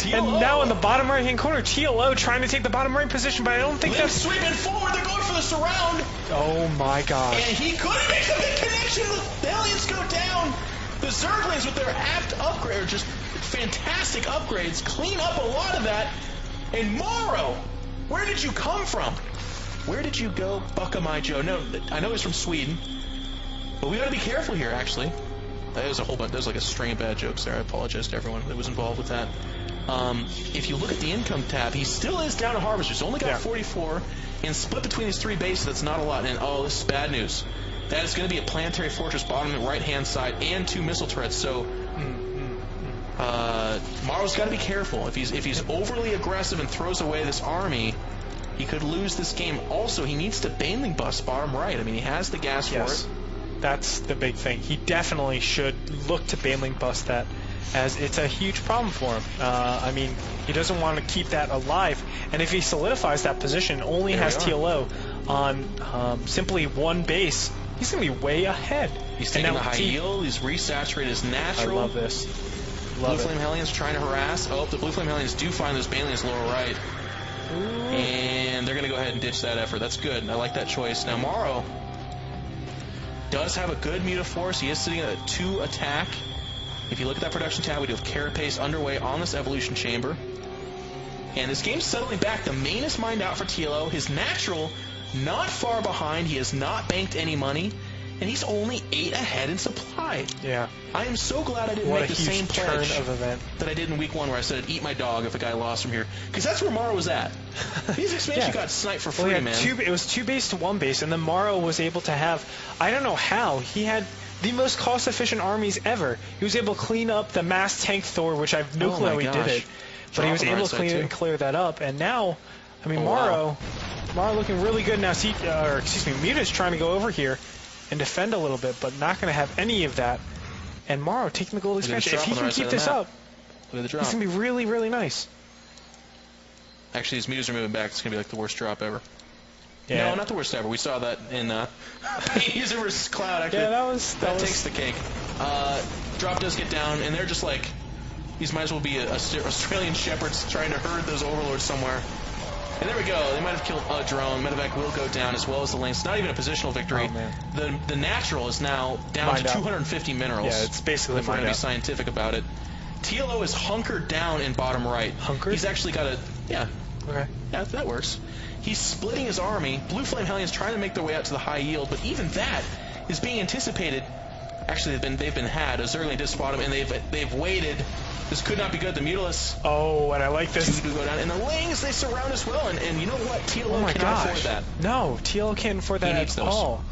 And now in the bottom right-hand corner, TLO trying to take the bottom right position, but I don't think that's sweeping forward. They're going for the surround. Oh my gosh! And he couldn't make the big connection. The Hellions go down. The Zerglings with their apt upgrade are just fantastic upgrades. Clean up a lot of that. And MorroW, where did you come from? Where did you go, Buckamai Joe? No, I know he's from Sweden, but we got to be careful here, actually. That was a whole bunch. There's like a string of bad jokes there. I apologize to everyone that was involved with that. If you look at the income tab, he still is down to Harvesters. Only got 44, and split between these 3 bases. That's not a lot. And oh, this is bad news. That is going to be a planetary fortress bottom and right-hand side, and 2 missile turrets. So MorroW's got to be careful. If he's overly aggressive and throws away this army, he could lose this game. Also, he needs to Baneling bust bottom right. I mean, he has the gas for it. That's the big thing. He definitely should look to Baneling bust that, as it's a huge problem for him. I mean, he doesn't want to keep that alive. And if he solidifies that position, only has TLO on simply 1 base, he's going to be way ahead. He's taking the high yield. He's resaturated his natural. I love this. Blue Flame Hellions trying to harass. Oh, the Blue Flame Hellions do find those Banelings lower right. And they're going to go ahead and ditch that effort. That's good. I like that choice. Now, MorroW does have a good Mutaforce. He is sitting at a 2 attack. If you look at that production tab, we do have Carapace underway on this Evolution Chamber. And this game's settling back. The main is mined out for TLO. His natural, not far behind. He has not banked any money. And he's only 8 ahead in supply. Yeah. I am so glad I didn't make the same pledge of event that I did in week 1, where I said I'd eat my dog if a guy lost from here. Because that's where MorroW was at. These expansions got sniped for free, man. It was 2 base to 1 base, and then MorroW was able to have, I don't know how, he had the most cost-efficient armies ever. He was able to clean up the mass tank Thor, which I have no clue how he did it. But he was able to clear that up, and now, I mean, MorroW looking really good now. Muta's trying to go over here and defend a little bit, but not going to have any of that. And MorroW taking the gold expansion. If he can keep this up, he's going to be really, really nice. Actually, his Mutas are moving back. It's going to be like the worst drop ever. Yeah. No, not the worst ever. We saw that in User vs. Cloud. Actually, yeah, that takes the cake. Drop does get down, and they're just like, these might as well be Australian shepherds trying to herd those overlords somewhere. And there we go. They might have killed a drone. Medevac will go down, as well as the Lynx. Not even a positional victory. Oh, the natural is now down to 250 minerals. Yeah, it's basically if we're going to be scientific about it. TLO is hunkered down in bottom right. Hunkered? He's actually got a... Yeah. Okay. Yeah, that works. He's splitting his army. Blue Flame Hellions trying to make their way out to the high yield, but even that is being anticipated. Actually, they've been had. Zergling did spot him, and they've waited. This could not be good. The Mutalisk. Oh, and I like this. Go down. And the Lings, they surround us well. And you know what? TLO cannot afford that. No, TLO can't afford that at all.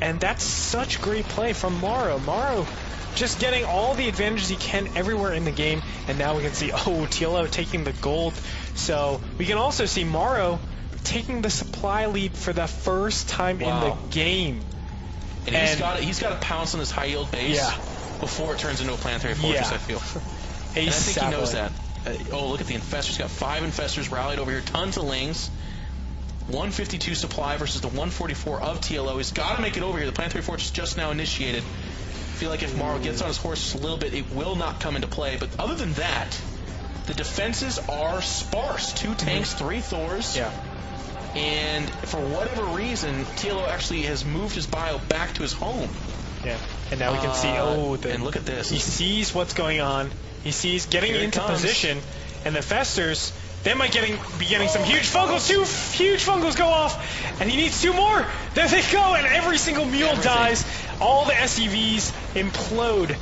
And that's such great play from MorroW. MorroW just getting all the advantages he can everywhere in the game. And now we can see, TLO taking the gold. So we can also see MorroW taking the supply lead for the first time in the game. And he's got to pounce on this high yield base before it turns into a planetary fortress, I feel. And I think he knows that. Look at the Infestors. He's got 5 Infestors rallied over here. Tons of Lings. 152 supply versus the 144 of TLO. He's got to make it over here. The planetary fortress just now initiated. I feel like if MorroW gets on his horse just a little bit, it will not come into play. But other than that, the defenses are sparse. 2 tanks, 3 Thors. Yeah. And for whatever reason, TLO actually has moved his bio back to his home. Yeah. And now we can see, and look at this. He sees what's going on. He sees getting into position, and the Festers, they might be getting some huge fungals. 2 huge fungals go off, and he needs 2 more. There they go, and every single mule dies. All the SCVs implode.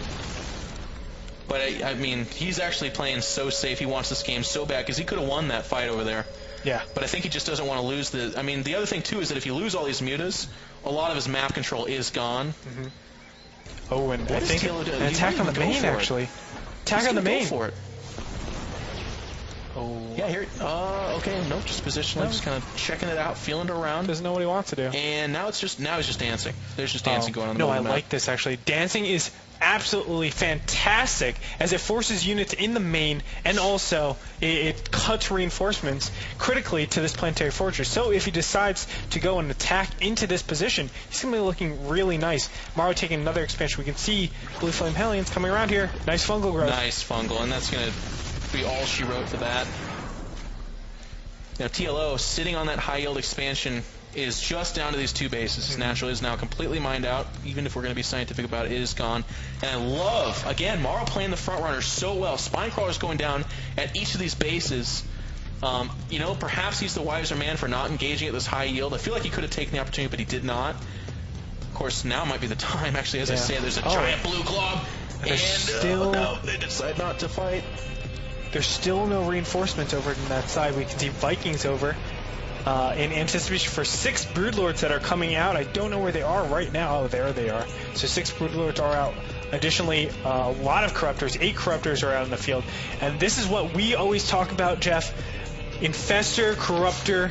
But, I mean, he's actually playing so safe. He wants this game so bad because he could have won that fight over there. Yeah. But I think he just doesn't want to lose the... I mean, the other thing, too, is that if you lose all these mutas, a lot of his map control is gone. Oh, and I think an attack on the main, actually. Attack on the main. Go for it. Oh. Yeah, here... okay, nope, just positionally, just kind of checking it out, feeling it around. Doesn't know what he wants to do. And now he's just dancing. There's just dancing going on in the middle of the I map. like this, actually. Dancing is absolutely fantastic as it forces units in the main, and also it cuts reinforcements critically to this planetary fortress. So if he decides to go and attack into this position, he's going to be looking really nice. MorroW taking another expansion. We can see Blue Flame Hellions coming around here. Nice fungal growth. Nice fungal, and that's going to be all she wrote for that. Now TLO sitting on that high yield expansion is just down to these 2 bases. His natural is now completely mined out. Even if we're going to be scientific about it, it is gone. And I love, again, MorroW playing the front runner so well. Spinecrawler's going down at each of these bases. You know, perhaps he's the wiser man for not engaging at this high yield. I feel like he could have taken the opportunity, but he did not. Of course, now might be the time, actually, as I say, there's a giant blue glob. And no, they decide not to fight. There's still no reinforcements over on that side. We can see Vikings over in anticipation for 6 Broodlords that are coming out. I don't know where they are right now. Oh, there they are. So 6 Broodlords are out. Additionally, a lot of Corruptors, 8 Corruptors are out in the field. And this is what we always talk about, Jeff. Infestor, Corruptor,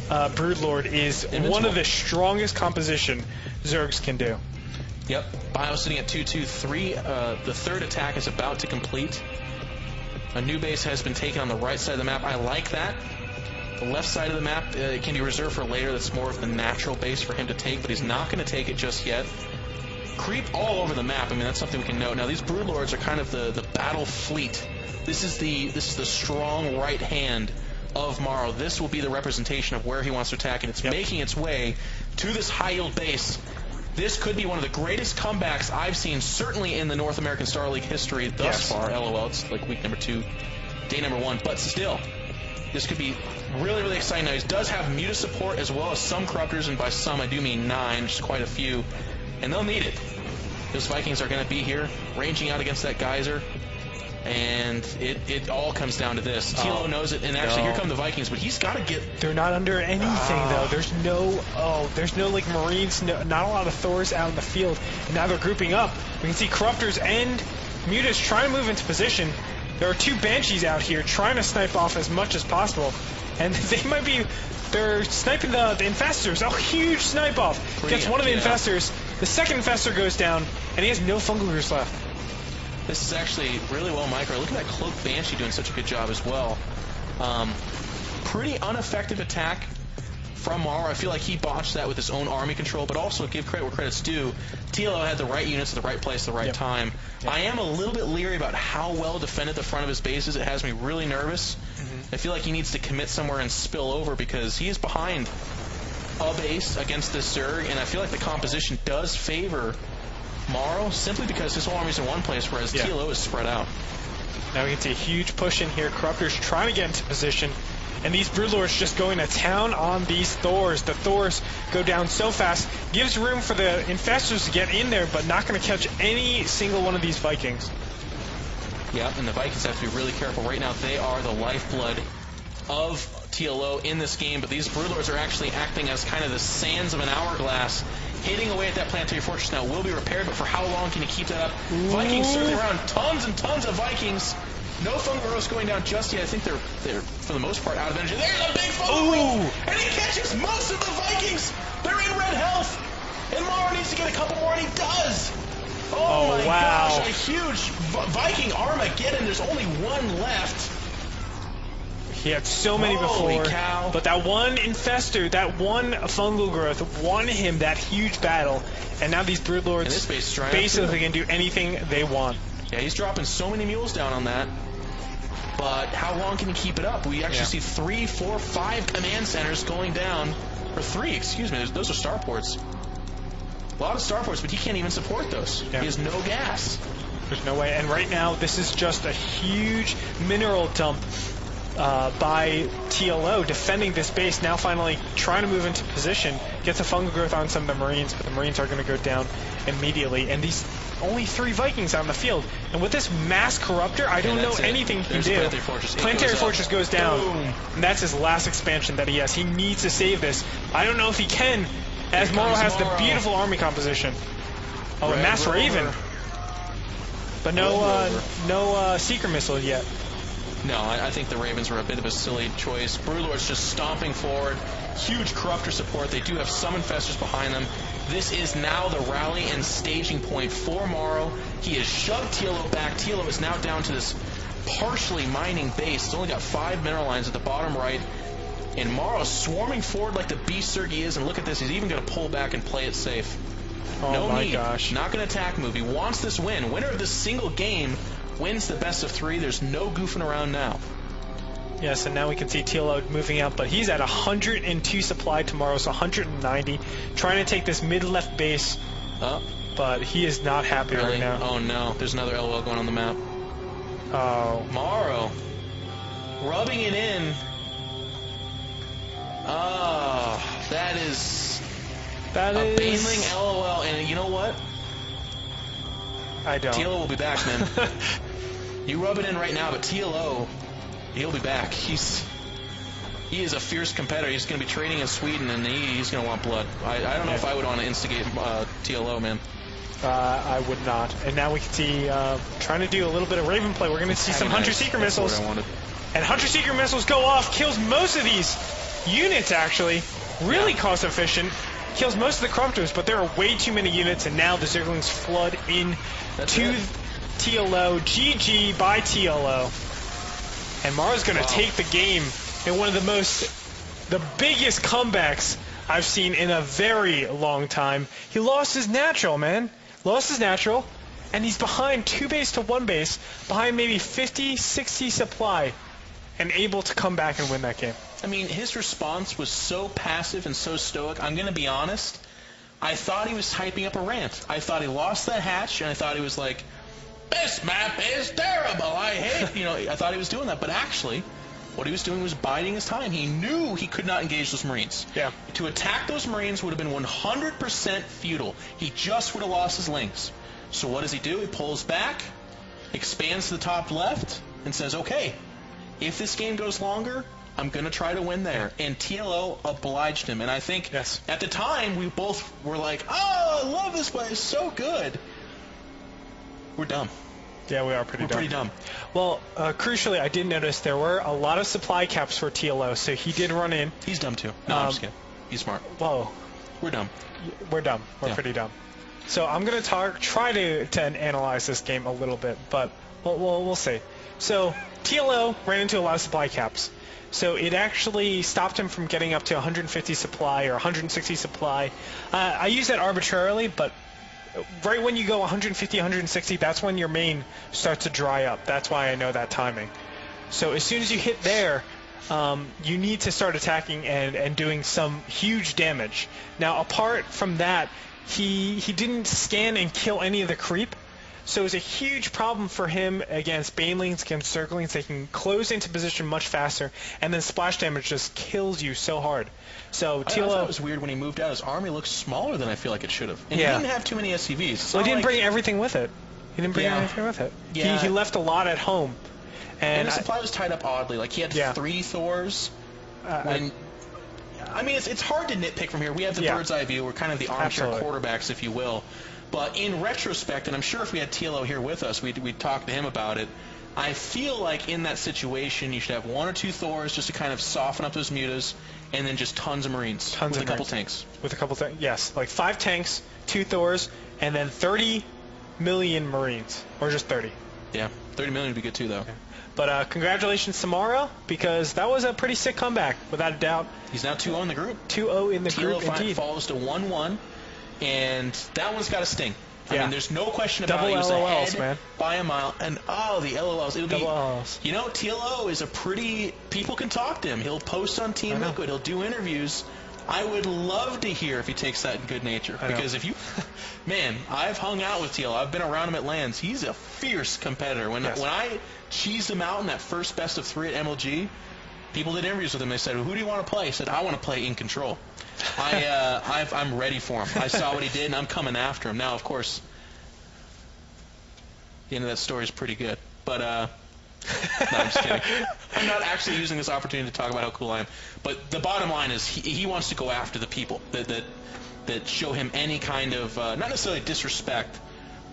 Broodlord is one of the strongest composition Zergs can do. Yep. Bio sitting at 2-2-3. The 3rd attack is about to complete. A new base has been taken on the right side of the map. I like that. The left side of the map it can be reserved for later. That's more of the natural base for him to take, but he's not going to take it just yet. Creep all over the map. I mean, that's something we can note. Now, these Broodlords are kind of the battle fleet. This is the strong right hand of MorroW. This will be the representation of where he wants to attack, and it's making its way to this high-yield base. This could be one of the greatest comebacks I've seen, certainly in the North American Star League history thus far. LOL, it's like week number 2, day number 1, but still, this could be really, really exciting. Now, he does have Muta support as well as some Corruptors, and by some I do mean 9, just quite a few, and they'll need it. Those Vikings are going to be here, ranging out against that Geyser, and it all comes down to this. TLO knows it, and actually here come the Vikings, but he's got to get... They're not under anything, though. There's no like Marines, not a lot of Thors out in the field, and now they're grouping up. We can see Corruptors and Mutas trying to move into position. There are 2 Banshees out here trying to snipe off as much as possible, and they're sniping the Infestors. A huge snipe off. Gets one of the Infestors. The second Infestor goes down, and he has no fungal groups left. This is actually really well micro. Look at that Cloak Banshee doing such a good job as well. Pretty ineffective attack from MorroW. I feel like he botched that with his own army control, but also give credit where credit's due. TLO had the right units at the right place at the right time. I am a little bit leery about how well defended the front of his base is. It has me really nervous. I feel like he needs to commit somewhere and spill over because he is behind a base against this Zerg, and I feel like the composition does favor MorroW simply because his whole army's in one place, whereas TLO is spread out. Now we can see a huge push in here. Corruptors trying to get into position, and these Broodlords just going to town on these Thors. The Thors go down so fast, gives room for the Infestors to get in there, but not going to catch any single one of these Vikings. Yep, and the Vikings have to be really careful. Right now, they are the lifeblood of TLO in this game, but these Broodlords are actually acting as kind of the sands of an hourglass, hitting away at that planetary fortress. Now, will be repaired, but for how long can you keep that up? Vikings circling around, tons and tons of Vikings. No fungal growth going down just yet. I think they're for the most part out of energy. There's a big fungal growth, and he catches most of the Vikings. They're in red health, and MorroW needs to get a couple more, and he does. Oh my gosh, a huge Viking Armageddon. There's only one left. He had so many before, but that one Infestor, that one fungal growth won him that huge battle, and now these Broodlords basically can do anything they want. Yeah, he's dropping so many mules down on that. But how long can he keep it up? We actually see 3, 4, 5 command centers going down, or 3, excuse me. Those are starports. A lot of starports, but he can't even support those. He has no gas. There's no way. And right now, this is just a huge mineral dump by TLO defending this base. Now finally trying to move into position. Gets a fungal growth on some of the Marines, but the Marines are going to go down immediately. And these only 3 Vikings on the field. And with this mass corruptor, I don't know anything he can do. Planetary Fortress goes down. Boom. And that's his last expansion that he has. He needs to save this. I don't know if he can, as MorroW has the beautiful army composition. Oh, and Mass Raven. But no Seeker Missile yet. No, I think the Ravens were a bit of a silly choice. Brewlord's just stomping forward. Huge Corruptor support. They do have some Infestors behind them. This is now the rally and staging point for MorroW. He has shoved TLO back. TLO is now down to this partially mining base. It's only got 5 mineral lines at the bottom right. And MorroW swarming forward like the beast Serg he is. And look at this. He's even going to pull back and play it safe. Oh no my need. Gosh. Not going to attack move. He wants this win. Winner of this single game wins the best of 3. There's no goofing around now. Yes, and now we can see TLO moving out, but he's at 102 supply tomorrow, so 190. Trying to take this mid-left base, but he is not happy right now. Oh no, there's another LOL going on the map. Oh. MorroW rubbing it in. Oh, that is a Baneling LOL, and you know what? I don't. TLO will be back, man. You rub it in right now, but TLO, he'll be back. He is a fierce competitor. He's going to be training in Sweden, and he's going to want blood. I don't know if I would want to instigate TLO, man. I would not. And now we can see trying to do a little bit of Raven play. We're going to see some Hunter-Seeker missiles. That's what I wanted. And Hunter-Seeker missiles go off, kills most of these units, actually. Really cost efficient. Kills most of the Corruptors, but there are way too many units, and now the Zerglings flood in to TLO. GG by TLO. And MorroW's going to take the game in one of the biggest comebacks I've seen in a very long time. He lost his natural, man. Lost his natural, and he's behind 2 base to 1 base, behind maybe 50, 60 supply, and able to come back and win that game. I mean, his response was so passive and so stoic. I'm going to be honest. I thought he was typing up a rant. I thought he lost that hatch, and I thought he was like, this map is terrible. I hate, I thought he was doing that. But actually, what he was doing was biding his time. He knew he could not engage those Marines. Yeah. To attack those Marines would have been 100% futile. He just would have lost his links. So what does he do? He pulls back, expands to the top left, and says, okay, if this game goes longer, I'm going to try to win there. And TLO obliged him. And I think at the time, we both were like, oh, I love this play. It's so good. We're dumb. Yeah, we are pretty dumb. Well, crucially, I did notice there were a lot of supply caps for TLO, so he did run in. He's dumb, too. No, I'm just kidding. He's smart. Whoa. We're dumb. We're dumb. We're pretty dumb. So I'm going to try to analyze this game a little bit, but we'll see. So TLO ran into a lot of supply caps. So it actually stopped him from getting up to 150 supply or 160 supply. I use that arbitrarily, but right when you go 150, 160, that's when your main starts to dry up. That's why I know that timing. So as soon as you hit there, you need to start attacking and doing some huge damage. Now, apart from that, he didn't scan and kill any of the creep. So it was a huge problem for him against Banelings, against Zerglings. They can close into position much faster, and then splash damage just kills you so hard. So TLO... I thought it was weird when he moved out. His army looked smaller than I feel like it should have. And he didn't have too many SCVs. Well, he didn't bring everything with it. He didn't bring everything with it. Yeah. He left a lot at home. And the supply was tied up oddly. Like, he had 3 Thors. I mean, it's hard to nitpick from here. We have the bird's eye view. We're kind of the armchair quarterbacks, if you will. But in retrospect, and I'm sure if we had TLO here with us, we'd talk to him about it. I feel like in that situation, you should have 1 or 2 Thors just to kind of soften up those mutas, and then just tons of Marines. With a couple tanks. With a couple tanks, yes. Like 5 tanks, 2 Thors, and then 30 million Marines. Or just 30. Yeah, 30 million would be good too, though. Okay. But congratulations to MorroW, because that was a pretty sick comeback, without a doubt. He's now 2-0 in the group. 2-0 in the group, TLO indeed. falls to 1-1. And that one's got to sting. I Yeah. mean, there's no question about Double it. He was LOLs, ahead man. by a mile. And, the LOLs. It'll Double be, LOLs. You know, TLO is a pretty... People can talk to him. He'll post on Team Liquid. He'll do interviews. I would love to hear if he takes that in good nature. Because if you... Man, I've hung out with TLO. I've been around him at LANs. He's a fierce competitor. When I cheesed him out in that first best of 3 at MLG, people did interviews with him. They said, who do you want to play? He said, I want to play In Control. I'm ready for him. I saw what he did, and I'm coming after him. Now, of course, the end of that story is pretty good. But, no, I'm just kidding. I'm not actually using this opportunity to talk about how cool I am. But the bottom line is he wants to go after the people that show him any kind of, not necessarily disrespect,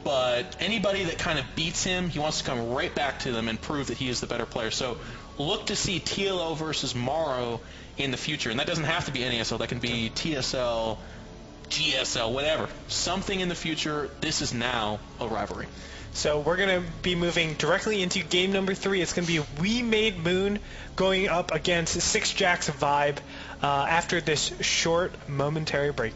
but anybody that kind of beats him, he wants to come right back to them and prove that he is the better player. So look to see TLO versus MorroW in the future. And that doesn't have to be NASL. That can be TSL, GSL, whatever. Something in the future. This is now a rivalry. So we're going to be moving directly into game number 3. It's going to be We Made Moon going up against Six Jacks Vibe after this short momentary break.